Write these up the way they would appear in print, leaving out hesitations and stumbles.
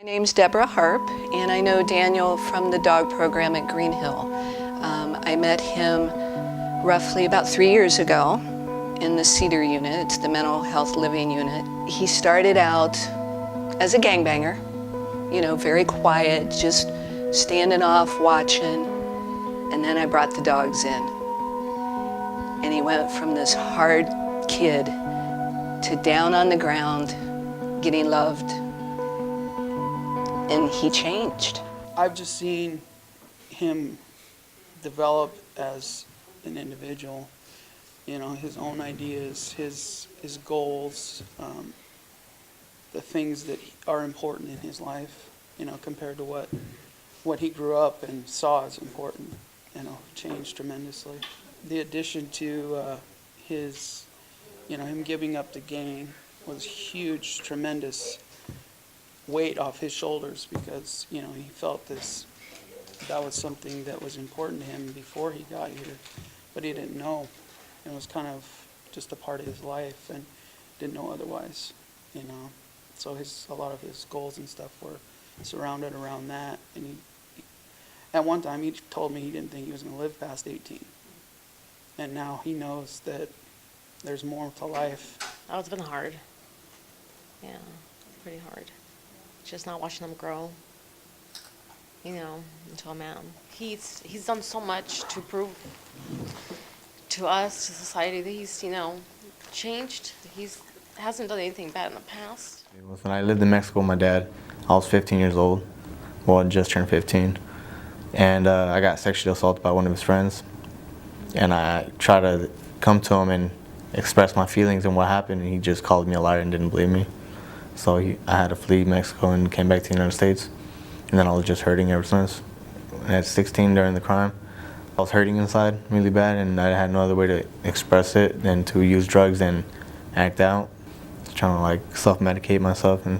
My name's Deborah Harp, and I know Daniel from the dog program at Green Hill. I met him roughly about 3 years ago in the Cedar unit. It's the mental health living unit. He started out as a gangbanger, you know, very quiet, just standing off, watching, and then I brought the dogs in. And he went from this hard kid to down on the ground, getting loved, and he changed. I've just seen him develop as an individual, you know, his own ideas, his goals, the things that are important in his life, you know, compared to what he grew up and saw as important, you know, changed tremendously. The addition to his, you know, him giving up the gang was huge, tremendous weight off his shoulders, because, you know, he felt that was something that was important to him before he got here, but he didn't know. It was kind of just a part of his life and didn't know otherwise, you know. So a lot of his goals and stuff were surrounded around that. And at one time he told me he didn't think he was going to live past 18. And now he knows that there's more to life. Oh, it's been hard. Yeah, pretty hard. Just not watching him grow, you know, into a man. He's done so much to prove to us, to society, that he's, you know, changed. He hasn't done anything bad in the past. It was when I lived in Mexico with my dad. I was 15 years old. Well, I just turned 15. And I got sexually assaulted by one of his friends. And I tried to come to him and express my feelings and what happened, and he just called me a liar and didn't believe me. So I had to flee Mexico and came back to the United States. And then I was just hurting ever since. And at 16 during the crime, I was hurting inside really bad, and I had no other way to express it than to use drugs and act out. Just trying to like self-medicate myself and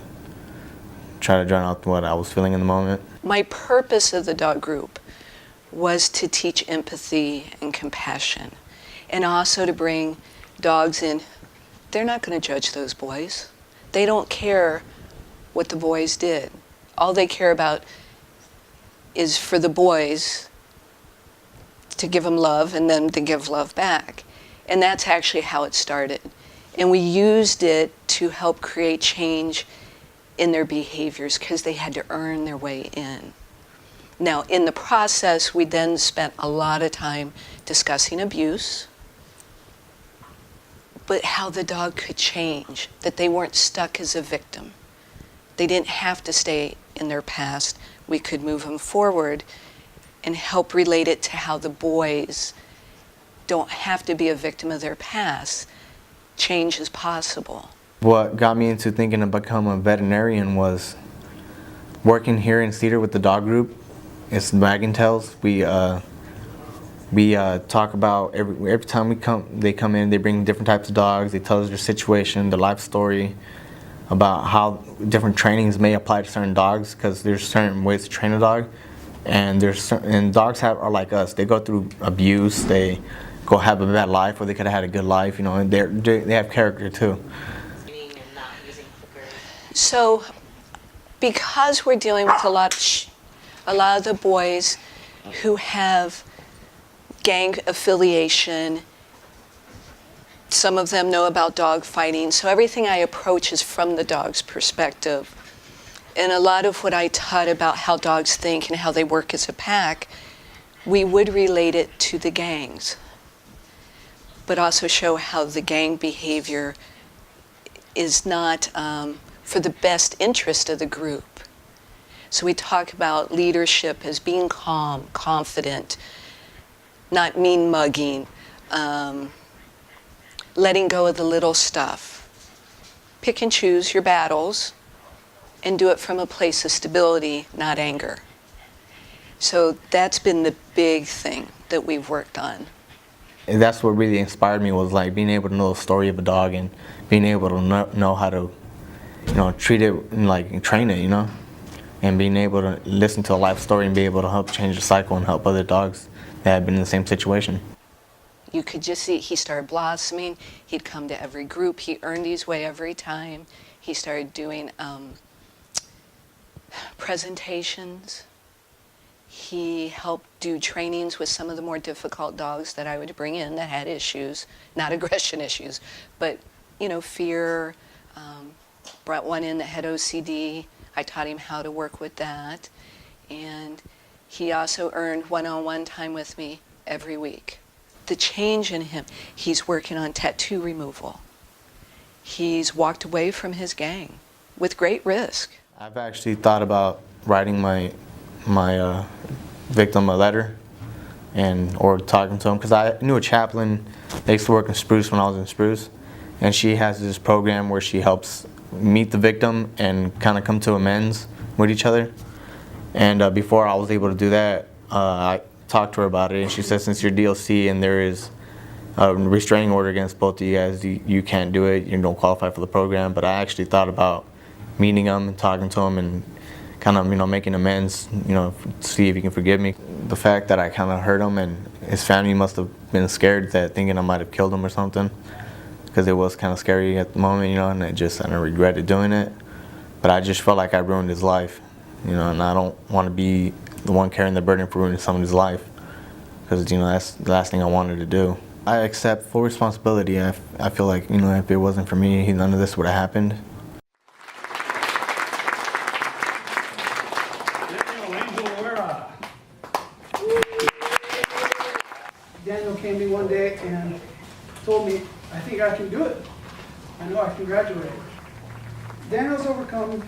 try to drown out what I was feeling in the moment. My purpose of the dog group was to teach empathy and compassion, and also to bring dogs in. They're not going to judge those boys. They don't care what the boys did. All they care about is for the boys to give them love and then to give love back. And that's actually how it started. And we used it to help create change in their behaviors, because they had to earn their way in. Now, in the process, we then spent a lot of time discussing abuse, but how the dog could change, that they weren't stuck as a victim. They didn't have to stay in their past. We could move them forward and help relate it to how the boys don't have to be a victim of their past. Change is possible. What got me into thinking to become a veterinarian was working here in Cedar with the dog group. It's Wagon Tails. We talk about every time they come in, they bring different types of dogs. They tell us their situation, their life story, about how different trainings may apply to certain dogs, because there's certain ways to train a dog, and dogs are like us. They go through abuse. They go have a bad life, or they could have had a good life, you know. And they have character too. So, because we're dealing with a lot of the boys who have gang affiliation, some of them know about dog fighting, so everything I approach is from the dog's perspective. And a lot of what I taught about how dogs think and how they work as a pack, we would relate it to the gangs, but also show how the gang behavior is not for the best interest of the group. So we talk about leadership as being calm, confident, not mean mugging, letting go of the little stuff. Pick and choose your battles and do it from a place of stability, not anger. So that's been the big thing that we've worked on. And that's what really inspired me, was like being able to know the story of a dog and being able to know how to, you know, treat it and like train it, you know, and being able to listen to a life story and be able to help change the cycle and help other dogs that have been in the same situation. You could just see he started blossoming. He'd come to every group. He earned his way every time. He started doing presentations. He helped do trainings with some of the more difficult dogs that I would bring in that had issues, not aggression issues, but, fear. Brought one in that had OCD. I taught him how to work with that. And he also earned one-on-one time with me every week. The change in him, he's working on tattoo removal. He's walked away from his gang with great risk. I've actually thought about writing my victim a letter or talking to him, because I knew a chaplain that used to work in Spruce when I was in Spruce, and she has this program where she helps meet the victim and kind of come to amends with each other. And before I was able to do that, I talked to her about it, and she said, since you're DLC and there is a restraining order against both of you guys, you can't do it, you don't qualify for the program. But I actually thought about meeting him and talking to him and kind of, making amends, see if he can forgive me. The fact that I kind of hurt him, and his family must have been scared, thinking I might have killed him or something, because it was kind of scary at the moment, and I regretted doing it. But I just felt like I ruined his life, and I don't want to be the one carrying the burden for ruining somebody's life, because, that's the last thing I wanted to do. I accept full responsibility. I feel like, if it wasn't for me, none of this would have happened. Loera. Daniel came to me one day and told me, I think I can do it. I know I can graduate. Daniel's overcome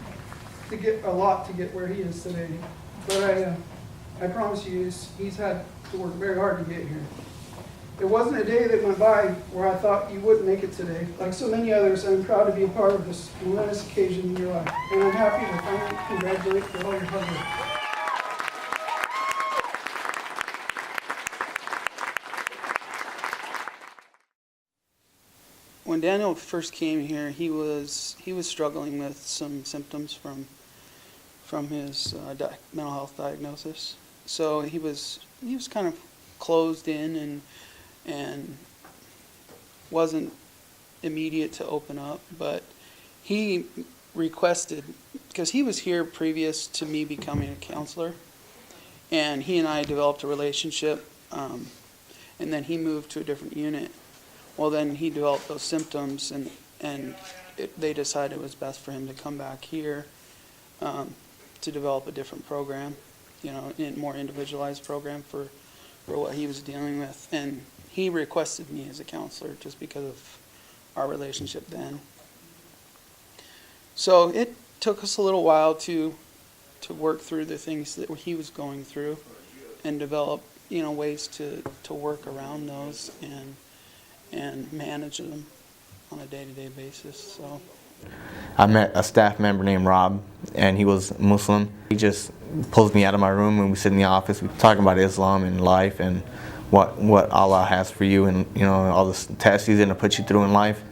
to get a lot to get where he is today. But I promise you, he's had to work very hard to get here. It wasn't a day that went by where I thought you wouldn't make it today. Like so many others, I'm proud to be a part of this momentous occasion in your life. And I'm happy to finally congratulate you for all your hard work. When Daniel first came here, he was struggling with some symptoms from his mental health diagnosis. So he was kind of closed in and wasn't immediate to open up. But he requested, because he was here previous to me becoming a counselor, and he and I developed a relationship, and then he moved to a different unit. Well, then he developed those symptoms, and they decided it was best for him to come back here to develop a different program, a more individualized program for what he was dealing with. And he requested me as a counselor just because of our relationship then. So it took us a little while to work through the things that he was going through and develop, ways to work around those and manage them on a day-to-day basis. So I met a staff member named Rob, and he was Muslim. He just pulls me out of my room and we sit in the office. We talk about Islam and life and what Allah has for you, and all the tests He's going to put you through in life.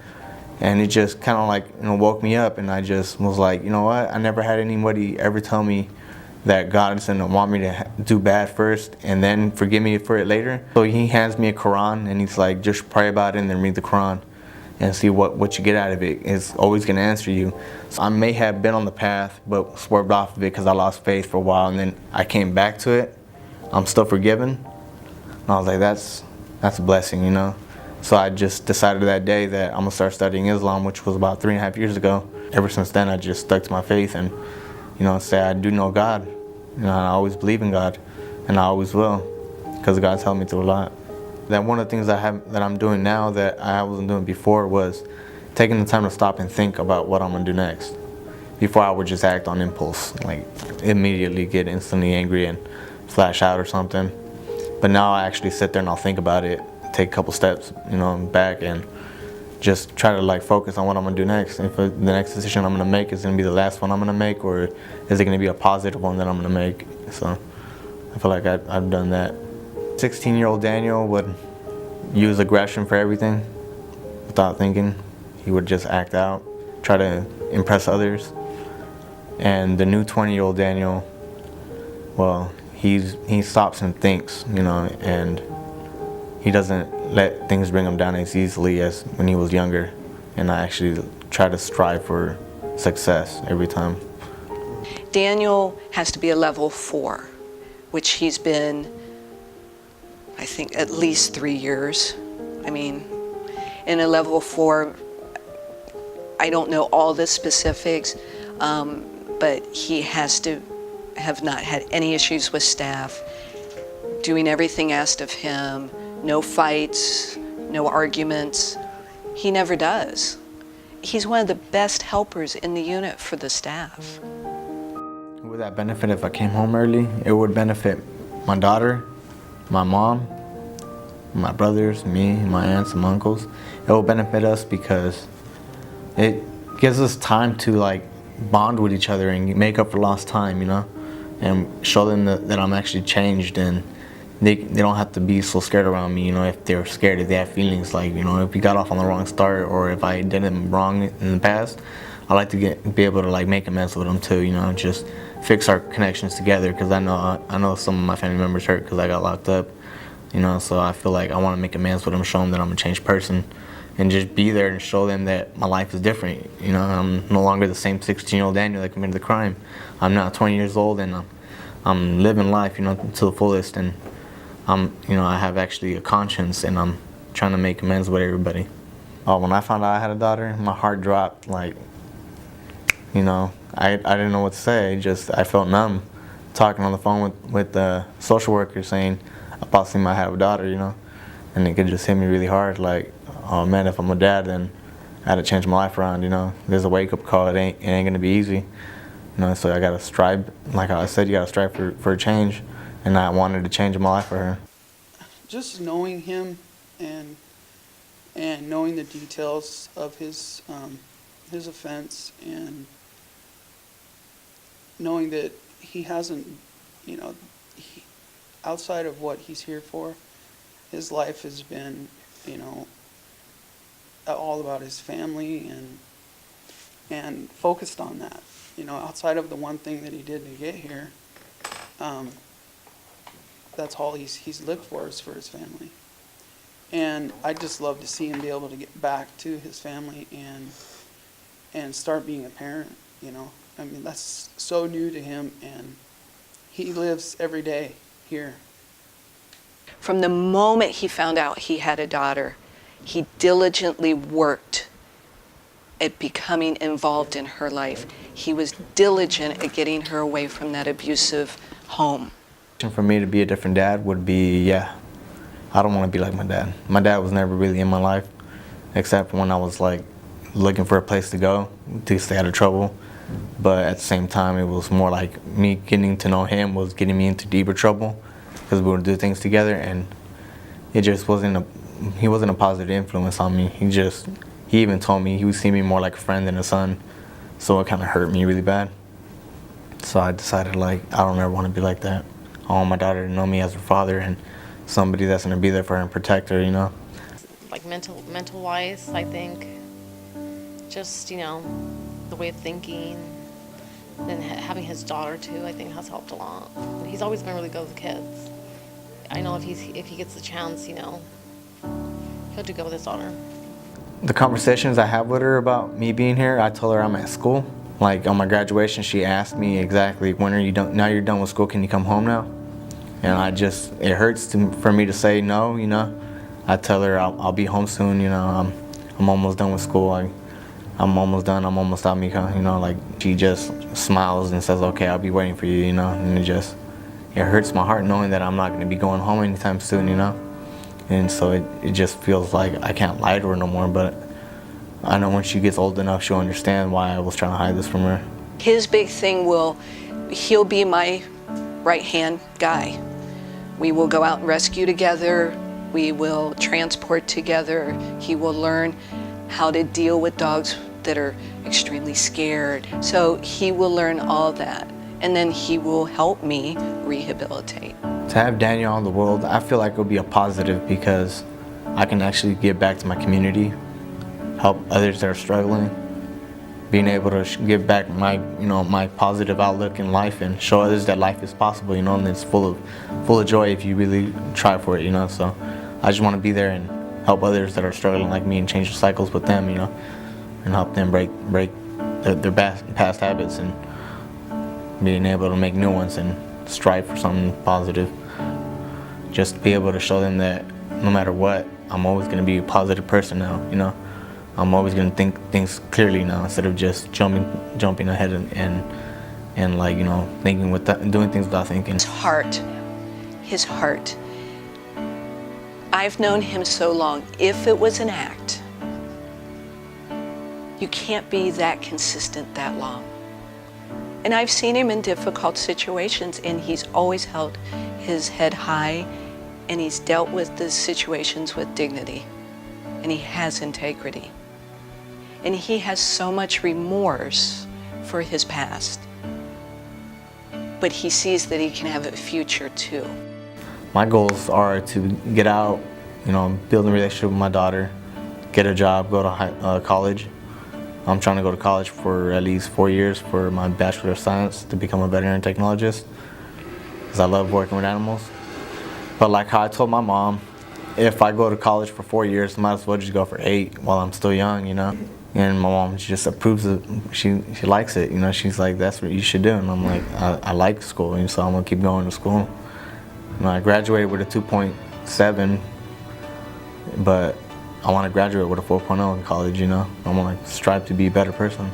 And it just kind of woke me up, and I just was like, you know what? I never had anybody ever tell me that God is going to want me to do bad first and then forgive me for it later. So He hands me a Quran, and He's like, just pray about it and then read the Quran and see what you get out of it. It's always going to answer you. So I may have been on the path but swerved off of it because I lost faith for a while, and then I came back to it. I'm still forgiven. And I was like, that's a blessing, So I just decided that day that I'm going to start studying Islam, which was about 3.5 years ago. Ever since then, I just stuck to my faith and, say I do know God. I always believe in God, and I always will, because God's helped me through a lot. That one of the things that I'm doing now that I wasn't doing before was taking the time to stop and think about what I'm going to do next. Before, I would just act on impulse, like immediately get instantly angry and flash out or something. But now I actually sit there and I'll think about it, take a couple steps, back, and just try to focus on what I'm gonna do next. If the next decision I'm gonna make is gonna be the last one I'm gonna make, or is it gonna be a positive one that I'm gonna make? So I feel like I've done that. 16-year-old Daniel would use aggression for everything without thinking. He would just act out, try to impress others. And the new 20-year-old Daniel, well, he stops and thinks, and he doesn't let things bring him down as easily as when he was younger. And I actually try to strive for success every time. Daniel has to be a level 4, which he's been, I think, at least 3 years. I mean, in a level 4, I don't know all the specifics, but he has to have not had any issues with staff, doing everything asked of him, no fights, no arguments. He never does. He's one of the best helpers in the unit for the staff. Would that benefit if I came home early? It would benefit my daughter, my mom, my brothers, me, my aunts and uncles. It will benefit us because it gives us time to like bond with each other and make up for lost time, you know, and show them that I'm actually changed, and they don't have to be so scared around me, you know, if they're scared, if they have feelings, like, you know, if we got off on the wrong start or if I did them wrong in the past, I like to be able to like make amends with them too, you know, just fix our connections together, because I know some of my family members hurt because I got locked up, you know, so I feel like I want to make amends with them, show them that I'm a changed person, and just be there and show them that my life is different, you know. I'm no longer the same 16-year-old Daniel that committed the crime. I'm now 20 years old, and I'm living life, you know, to the fullest, and you know, I have actually a conscience, and I'm trying to make amends with everybody. When I found out I had a daughter, my heart dropped. Like, you know, I didn't know what to say. I felt numb, talking on the phone with the social worker saying I possibly might have a daughter, you know, and it could just hit me really hard. Like, oh man, if I'm a dad, then I had to change my life around, you know. There's a wake-up call. It ain't gonna be easy, you know. So I gotta strive. Like I said, you gotta strive for a change. And I wanted to change my life for her. Just knowing him and knowing the details of his offense, and knowing that he hasn't, you know, outside of what he's here for, his life has been, you know, all about his family and focused on that. You know, outside of the one thing that he did to get here, that's all he's lived for, is for his family. And I just love to see him be able to get back to his family and start being a parent, you know. I mean, that's so new to him, and he lives every day here. From the moment he found out he had a daughter, he diligently worked at becoming involved in her life. He was diligent at getting her away from that abusive home. For me to be a different dad would be, yeah, I don't want to be like my dad. My dad was never really in my life, except when I was like looking for a place to go to stay out of trouble. But at the same time, it was more like me getting to know him was getting me into deeper trouble, because we would do things together, and it just he wasn't a positive influence on me. He even told me he would see me more like a friend than a son, so it kind of hurt me really bad. So I decided, like, I don't ever want to be like that. I want my daughter to know me as her father and somebody that's going to be there for her and protect her, you know. Like mental wise, I think, just, you know, the way of thinking, then having his daughter too, I think has helped a lot. He's always been really good with the kids. I know if he gets the chance, you know, he'll do good with his daughter. The conversations I have with her about me being here, I told her I'm at school. Like on my graduation, she asked me exactly, when are you done? Now you're done with school, can you come home now? And it hurts for me to say no, you know. I tell her I'll be home soon, you know. I'm almost done with school. I'm almost done. I'm almost out, Mika. You know, like she just smiles and says, "Okay, I'll be waiting for you," you know. And it hurts my heart knowing that I'm not going to be going home anytime soon, you know. And so it just feels like I can't lie to her no more. But I know when she gets old enough, she'll understand why I was trying to hide this from her. His big thing he'll be my right-hand guy. We will go out and rescue together. We will transport together. He will learn how to deal with dogs that are extremely scared. So he will learn all that. And then he will help me rehabilitate. To have Daniel on the world, I feel like it'll be a positive, because I can actually give back to my community, help others that are struggling, being able to give back my positive outlook in life and show others that life is possible, you know, and it's full of joy if you really try for it, you know. So I just want to be there and help others that are struggling like me and change the cycles with them, you know, and help them break their past habits and being able to make new ones and strive for something positive. Just be able to show them that no matter what, I'm always going to be a positive person now, you know. I'm always going to think things clearly now instead of just jumping ahead and like, you know, doing things without thinking. His heart. I've known him so long. If it was an act, you can't be that consistent that long. And I've seen him in difficult situations, and he's always held his head high, and he's dealt with the situations with dignity, and he has integrity. And he has so much remorse for his past, but he sees that he can have a future too. My goals are to get out, you know, build a relationship with my daughter, get a job, go to college. I'm trying to go to college for at least 4 years for my Bachelor of Science to become a veterinary technologist, because I love working with animals. But like how I told my mom, if I go to college for 4 years, I might as well just go for 8 while I'm still young, you know? And my mom, she just approves it. She likes it, you know? She's like, that's what you should do. And I'm like, I like school, and so I'm gonna keep going to school. You know, I graduated with a 2.7, but I want to graduate with a 4.0 in college, you know? I want to strive to be a better person.